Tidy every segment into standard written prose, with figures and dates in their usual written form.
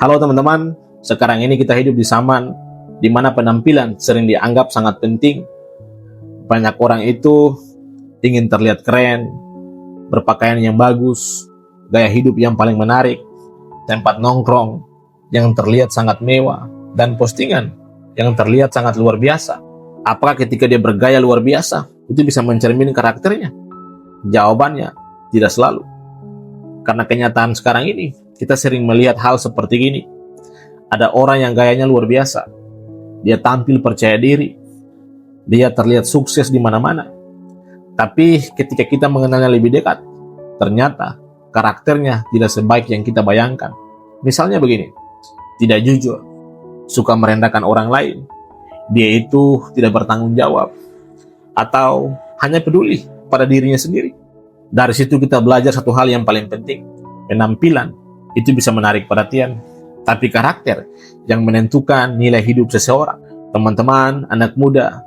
Halo teman-teman, sekarang ini kita hidup di zaman di mana penampilan sering dianggap sangat penting. Banyak orang itu ingin terlihat keren, berpakaian yang bagus, gaya hidup yang paling menarik, tempat nongkrong yang terlihat sangat mewah, dan postingan yang terlihat sangat luar biasa. Apakah ketika dia bergaya luar biasa, itu bisa mencermin karakternya? Jawabannya, tidak selalu. Karena kenyataan sekarang ini, kita sering melihat hal seperti ini. Ada orang yang gayanya luar biasa. Dia tampil percaya diri. Dia terlihat sukses di mana-mana. Tapi ketika kita mengenalnya lebih dekat, ternyata karakternya tidak sebaik yang kita bayangkan. Misalnya begini, tidak jujur, suka merendahkan orang lain, dia itu tidak bertanggung jawab, atau hanya peduli pada dirinya sendiri. Dari situ kita belajar satu hal yang paling penting. Penampilan itu bisa menarik perhatian, tapi karakter yang menentukan nilai hidup seseorang. Teman-teman, anak muda,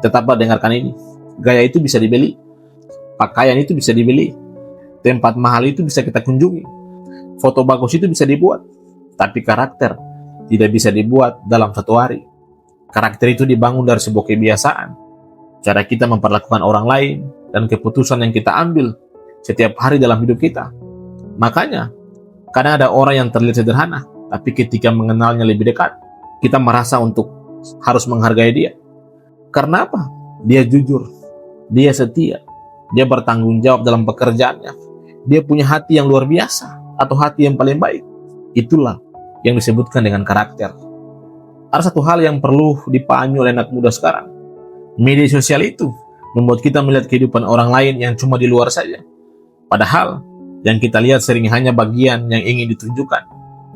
tetaplah dengarkan ini. Gaya itu bisa dibeli, pakaian itu bisa dibeli, tempat mahal itu bisa kita kunjungi, foto bagus itu bisa dibuat, tapi karakter tidak bisa dibuat dalam satu hari. Karakter itu dibangun dari sebuah kebiasaan, cara kita memperlakukan orang lain, dan keputusan yang kita ambil setiap hari dalam hidup kita. Makanya, kadang ada orang yang terlihat sederhana, tapi ketika mengenalnya lebih dekat, kita merasa untuk harus menghargai dia. Karena apa? Dia jujur, dia setia, dia bertanggung jawab dalam pekerjaannya, dia punya hati yang luar biasa, atau hati yang paling baik. Itulah yang disebutkan dengan karakter. Ada satu hal yang perlu dipahami oleh anak muda sekarang. Media sosial itu membuat kita melihat kehidupan orang lain yang cuma di luar saja. Padahal, yang kita lihat sering hanya bagian yang ingin ditunjukkan.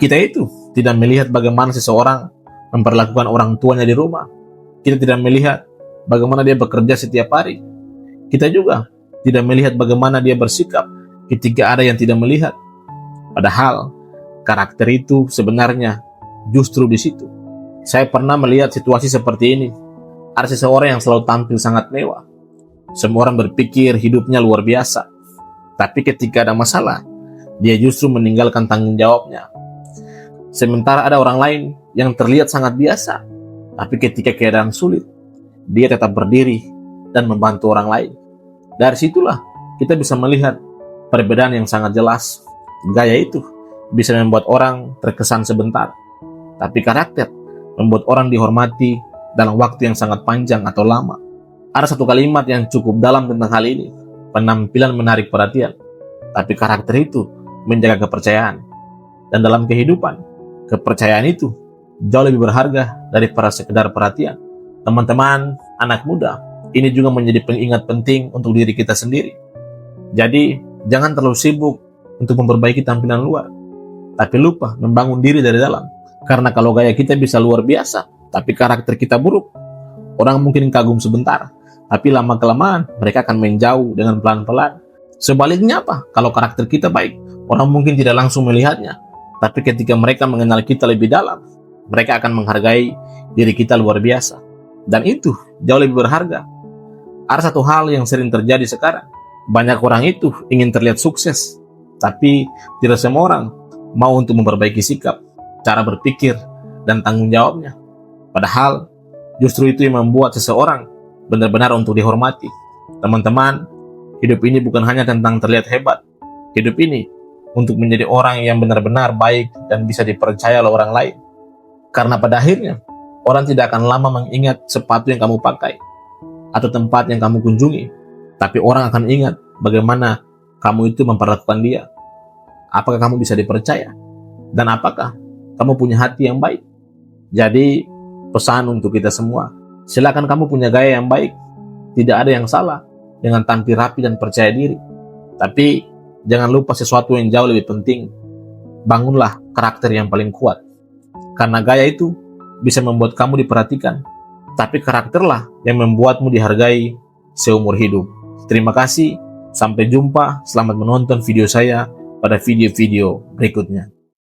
Kita itu tidak melihat bagaimana seseorang memperlakukan orang tuanya di rumah. Kita tidak melihat bagaimana dia bekerja setiap hari. Kita juga tidak melihat bagaimana dia bersikap ketika ada yang tidak melihat. Padahal, karakter itu sebenarnya justru di situ. Saya pernah melihat situasi seperti ini. Ada seseorang yang selalu tampil sangat mewah. Semua orang berpikir hidupnya luar biasa. Tapi ketika ada masalah, dia justru meninggalkan tanggung jawabnya. Sementara ada orang lain yang terlihat sangat biasa. Tapi ketika keadaan sulit, dia tetap berdiri dan membantu orang lain. Dari situlah kita bisa melihat perbedaan yang sangat jelas. Gaya itu bisa membuat orang terkesan sebentar. Tapi karakter membuat orang dihormati dalam waktu yang sangat panjang atau lama. Ada satu kalimat yang cukup dalam tentang hal ini. Penampilan menarik perhatian, tapi karakter itu menjaga kepercayaan. Dan dalam kehidupan, kepercayaan itu jauh lebih berharga daripada sekedar perhatian. Teman-teman, anak muda, ini juga menjadi pengingat penting untuk diri kita sendiri. Jadi, jangan terlalu sibuk untuk memperbaiki tampilan luar, tapi lupa membangun diri dari dalam. Karena kalau gaya kita bisa luar biasa, tapi karakter kita buruk, orang mungkin kagum sebentar, tapi lama-kelamaan mereka akan menjauh dengan pelan-pelan. Sebaliknya apa? Kalau karakter kita baik, orang mungkin tidak langsung melihatnya, tapi ketika mereka mengenal kita lebih dalam, mereka akan menghargai diri kita luar biasa. Dan itu jauh lebih berharga. Ada satu hal yang sering terjadi sekarang. Banyak orang itu ingin terlihat sukses, tapi tidak semua orang mau untuk memperbaiki sikap, cara berpikir, dan tanggung jawabnya. Padahal, justru itu yang membuat seseorang benar-benar untuk dihormati. Teman-teman, hidup ini bukan hanya tentang terlihat hebat. Hidup ini untuk menjadi orang yang benar-benar baik dan bisa dipercaya oleh orang lain. Karena pada akhirnya, orang tidak akan lama mengingat sepatu yang kamu pakai atau tempat yang kamu kunjungi. Tapi orang akan ingat bagaimana kamu itu memperlakukan dia. Apakah kamu bisa dipercaya? Dan apakah kamu punya hati yang baik? Jadi, pesan untuk kita semua, silakan kamu punya gaya yang baik. Tidak ada yang salah dengan tampil rapi dan percaya diri. Tapi, jangan lupa sesuatu yang jauh lebih penting. Bangunlah karakter yang paling kuat. Karena gaya itu bisa membuat kamu diperhatikan. Tapi karakterlah yang membuatmu dihargai seumur hidup. Terima kasih. Sampai jumpa. Selamat menonton video saya pada video-video berikutnya.